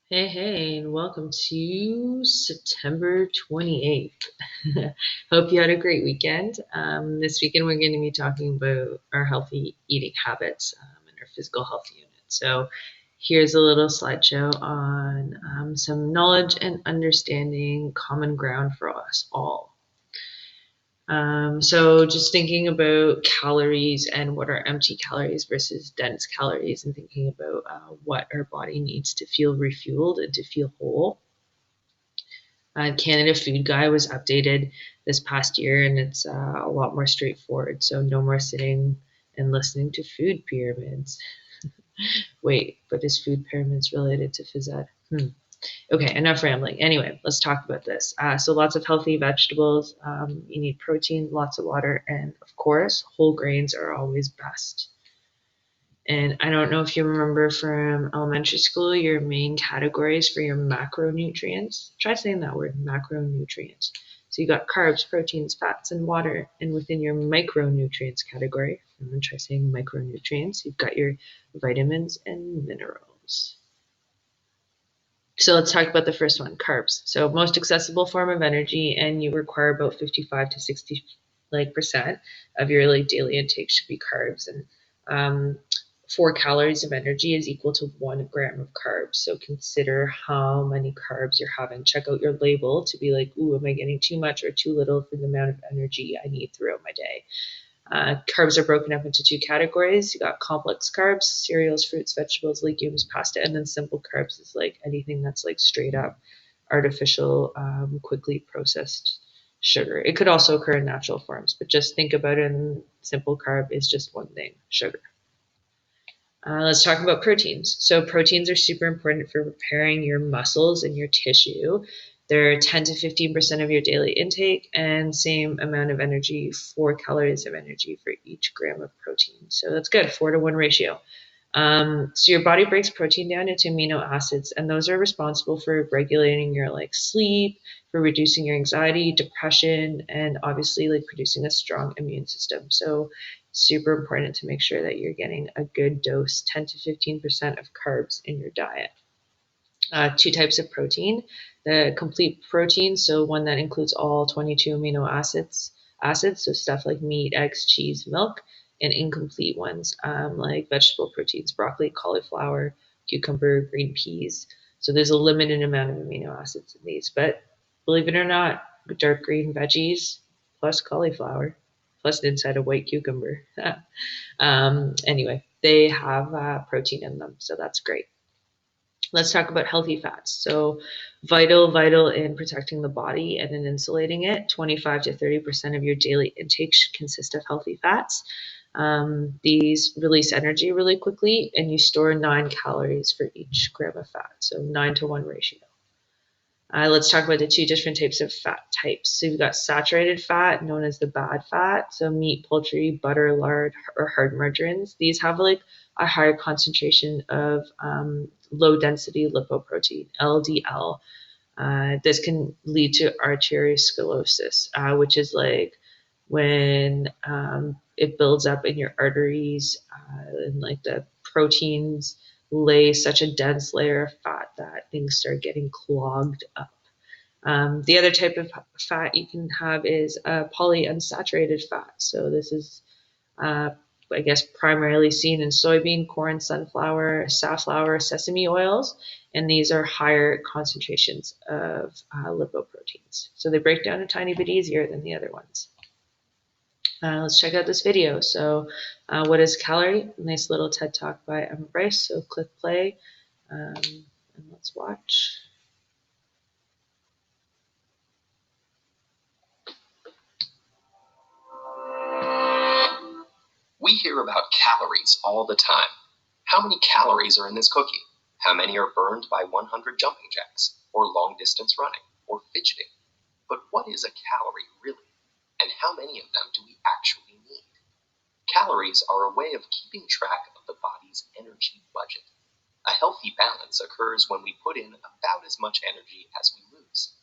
Hey, hey, and welcome to September 28th. Hope you had a great weekend. This weekend, we're going to be talking about our healthy eating habits and our physical health unit. So, here's a little slideshow on some knowledge and understanding common ground for us all. So just thinking about calories and what are empty calories versus dense calories, and thinking about what our body needs to feel refueled and to feel whole. Canada Food Guide was updated this past year, and it's a lot more straightforward. So no more sitting and listening to food pyramids. Wait, but is food pyramids related to phys ed? Okay, enough rambling. Anyway, let's talk about this. So lots of healthy vegetables. You need protein, lots of water, and of course, whole grains are always best. And I don't know if you remember from elementary school, your main categories for your macronutrients. Try saying that word, macronutrients. So you got carbs, proteins, fats, and water. And within your micronutrients category, and then try saying micronutrients, you've got your vitamins and minerals. So let's talk about the first one, carbs. So most accessible form of energy, and you require about 55 to 60 percent of your daily intake should be carbs. And 4 calories of energy is equal to 1 gram of carbs. So consider how many carbs you're having. Check out your label to be like, ooh, am I getting too much or too little for the amount of energy I need throughout my day? Carbs are broken up into 2 categories. You got complex carbs, cereals, fruits, vegetables, legumes, pasta, and then simple carbs is like anything that's like straight up artificial, quickly processed sugar. It could also occur in natural forms, but just think about it in simple carb is just one thing, sugar. Let's talk about proteins. So, proteins are super important for repairing your muscles and your tissue. They're 10 to 15% of your daily intake, and same amount of energy, 4 calories of energy for each gram of protein. So, that's good, 4-to-1 ratio. So your body breaks protein down into amino acids, and those are responsible for regulating your sleep, for reducing your anxiety, depression, and obviously producing a strong immune system. So super important to make sure that you're getting a good dose, 10 to 15% of carbs in your diet. 2 types of protein: the complete protein, so one that includes all 22 amino acids, so stuff like meat, eggs, cheese, milk, and incomplete ones like vegetable proteins, broccoli, cauliflower, cucumber, green peas. So there's a limited amount of amino acids in these, but believe it or not, dark green veggies plus cauliflower plus the inside of white cucumber. Anyway, they have protein in them, so that's great. Let's talk about healthy fats. So, vital in protecting the body and in insulating it. 25 to 30% of your daily intake should consist of healthy fats. These release energy really quickly, and you store 9 calories for each gram of fat. So, 9-to-1 ratio. Let's talk about the 2 different types of fat types. So you've got saturated fat, known as the bad fat. So meat, poultry, butter, lard, or hard margarines. These have a higher concentration of low density lipoprotein, LDL. This can lead to arteriosclerosis, which is when it builds up in your arteries and the proteins lay such a dense layer of fat that things start getting clogged up. The other type of fat you can have is polyunsaturated fat. So this is, I guess, primarily seen in soybean, corn, sunflower, safflower, sesame oils, and these are higher concentrations of lipoproteins. So they break down a tiny bit easier than the other ones. Let's check out this video. So what is calorie? Nice little TED Talk by Emma Bryce. So click play and let's watch. We hear about calories all the time. How many calories are in this cookie? How many are burned by 100 jumping jacks, or long distance running, or fidgeting? But what is a calorie really? And how many of them do we actually need? Calories are a way of keeping track of the body's energy budget. A healthy balance occurs when we put in about as much energy as we lose.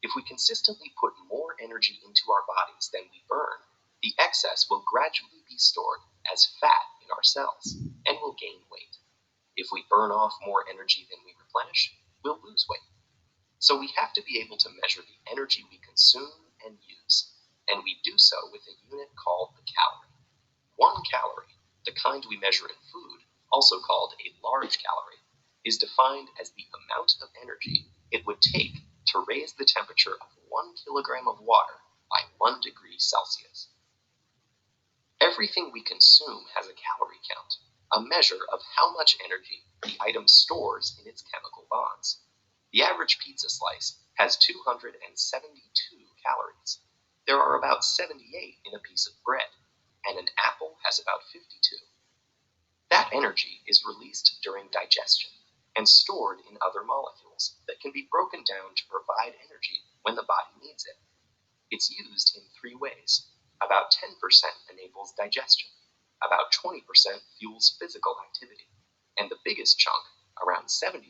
If we consistently put more energy into our bodies than we burn, the excess will gradually be stored as fat in our cells and will gain weight. If we burn off more energy than we replenish, we'll lose weight. So we have to be able to measure the energy we consume and use, and we do so with a unit called the calorie. 1 calorie, the kind we measure in food, also called a large calorie, is defined as the amount of energy it would take to raise the temperature of 1 kilogram of water by 1 degree Celsius. Everything we consume has a calorie count, a measure of how much energy the item stores in its chemical bonds. The average pizza slice has 272 calories. There are about 78 in a piece of bread, and an apple has about 52. That energy is released during digestion and stored in other molecules that can be broken down to provide energy when the body needs it. It's used in 3 ways. About 10% enables digestion, about 20% fuels physical activity, and the biggest chunk, around 70%,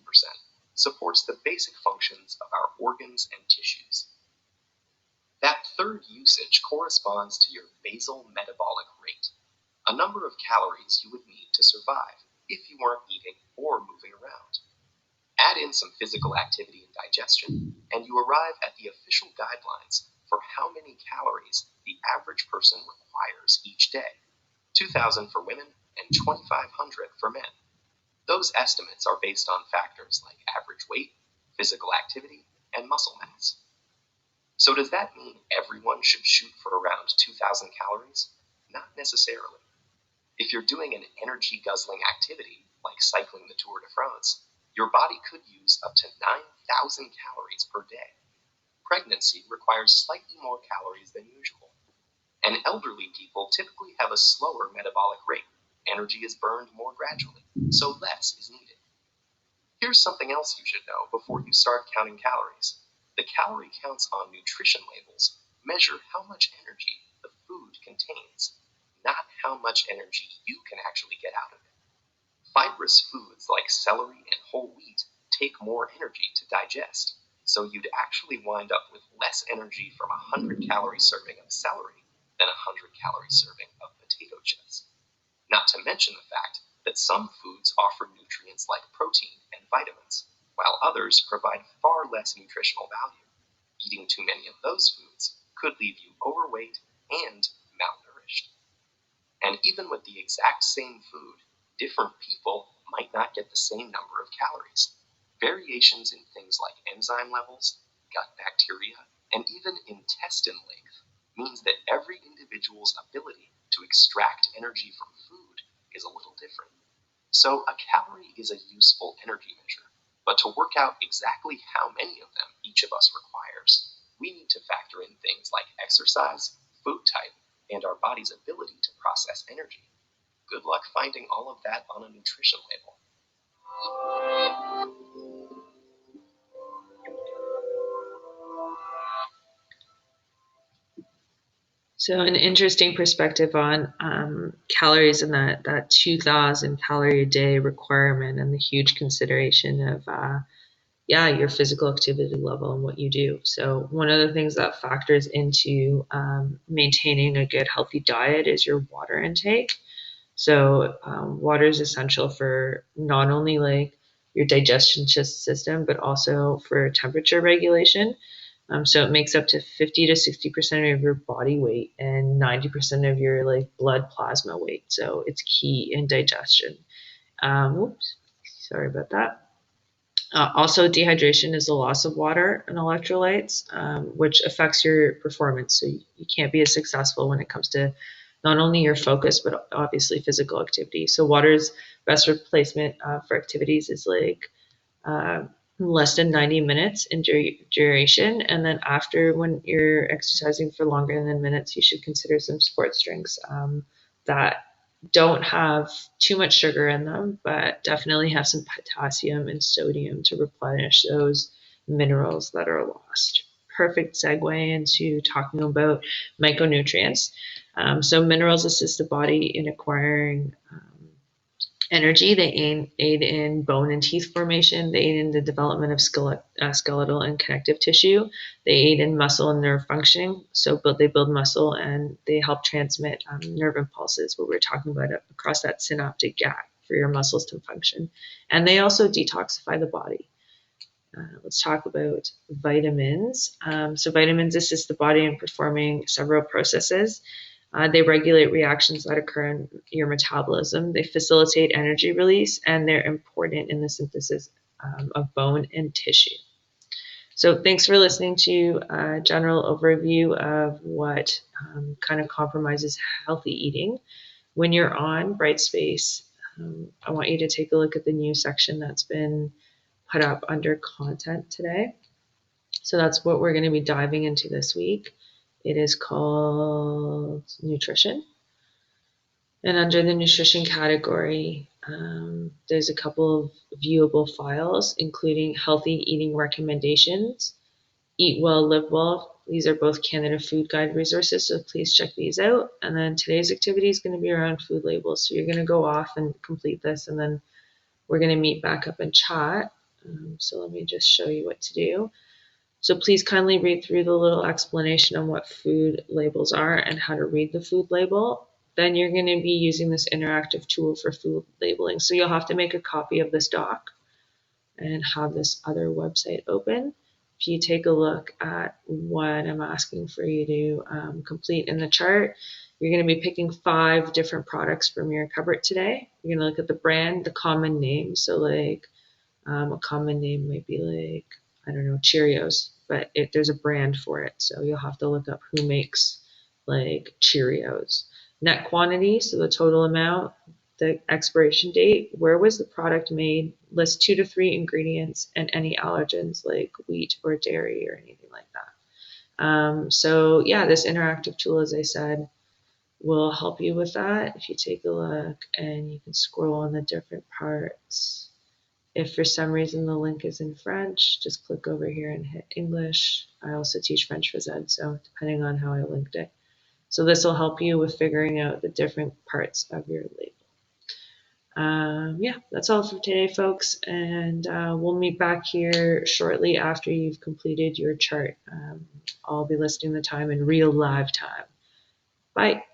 supports the basic functions of our organs and tissues. That third usage corresponds to your basal metabolic rate, a number of calories you would need to survive if you weren't eating or moving around. Add in some physical activity and digestion, and you arrive at the official guidelines for how many calories the average person requires each day: 2,000 for women and 2,500 for men. Those estimates are based on factors like average weight, physical activity, and muscle mass. So does that mean everyone should shoot for around 2,000 calories? Not necessarily. If you're doing an energy-guzzling activity, like cycling the Tour de France, your body could use up to 9,000 calories per day. Pregnancy requires slightly more calories than usual. And elderly people typically have a slower metabolic rate. Energy is burned more gradually, so less is needed. Here's something else you should know before you start counting calories. The calorie counts on nutrition labels measure how much energy the food contains, not how much energy you can actually get out of it. Fibrous foods like celery and whole wheat take more energy to digest, so you'd actually wind up with less energy from a 100-calorie serving of celery than a 100-calorie serving of potato chips. Not to mention the fact that some foods offer nutrients like protein and vitamins, while others provide far less nutritional value. Eating too many of those foods could leave you overweight and malnourished. And even with the exact same food, different people might not get the same number of calories. Variations in things like enzyme levels, gut bacteria, and even intestine length means that every individual's ability to extract energy from food is a little different. So a calorie is a useful energy measure, but to work out exactly how many of them each of us requires, we need to factor in things like exercise, food type, and our body's ability to process energy. Good luck finding all of that on a nutrition label. So an interesting perspective on calories and that 2,000 calorie a day requirement and the huge consideration of your physical activity level and what you do. So one of the things that factors into maintaining a good healthy diet is your water intake. So water is essential for not only like your digestion system, but also for temperature regulation. So it makes up to 50 to 60% of your body weight and 90% of your like blood plasma weight. So it's key in digestion. Whoops, sorry about that. Also, dehydration is the loss of water and electrolytes, which affects your performance. So you can't be as successful when it comes to not only your focus, but obviously physical activity. So water's best replacement for activities is like uh, less than 90 minutes in duration. And then after, when you're exercising for longer than minutes, you should consider some sports drinks that don't have too much sugar in them, but definitely have some potassium and sodium to replenish those minerals that are lost. Perfect segue into talking about micronutrients. So minerals assist the body in acquiring energy. They aid in bone and teeth formation. They aid in the development of skeletal and connective tissue. They aid in muscle and nerve functioning. So they build muscle and they help transmit nerve impulses, what we're talking about across that synaptic gap for your muscles to function. And they also detoxify the body. Let's talk about vitamins. So vitamins assist the body in performing several processes. They regulate reactions that occur in your metabolism. They facilitate energy release, and they're important in the synthesis of bone and tissue. So thanks for listening to a general overview of what kind of compromises healthy eating. When you're on Brightspace, I want you to take a look at the new section that's been put up under content today. So that's what we're going to be diving into this week. It is called nutrition. And under the nutrition category, there's a couple of viewable files, including healthy eating recommendations, Eat Well, Live Well. These are both Canada Food Guide resources, so please check these out. And then today's activity is going to be around food labels. So you're going to go off and complete this, and then we're going to meet back up and chat. So let me just show you what to do. So please kindly read through the little explanation on what food labels are and how to read the food label. Then you're going to be using this interactive tool for food labeling. So you'll have to make a copy of this doc and have this other website open. If you take a look at what I'm asking for you to complete in the chart, you're going to be picking 5 different products from your cupboard today. You're going to look at the brand, the common name. So like a common name might be like, I don't know, Cheerios, but there's a brand for it. So you'll have to look up who makes like Cheerios. Net quantity, so the total amount, the expiration date, where was the product made, list 2 to 3 ingredients, and any allergens like wheat or dairy or anything like that. So yeah, this interactive tool, as I said, will help you with that. If you take a look and you can scroll on the different parts. If for some reason the link is in French, just click over here and hit English. I also teach French phys ed, so depending on how I linked it. So this will help you with figuring out the different parts of your label. Yeah, that's all for today, folks, and we'll meet back here shortly after you've completed your chart. I'll be listing the time in real live time. Bye.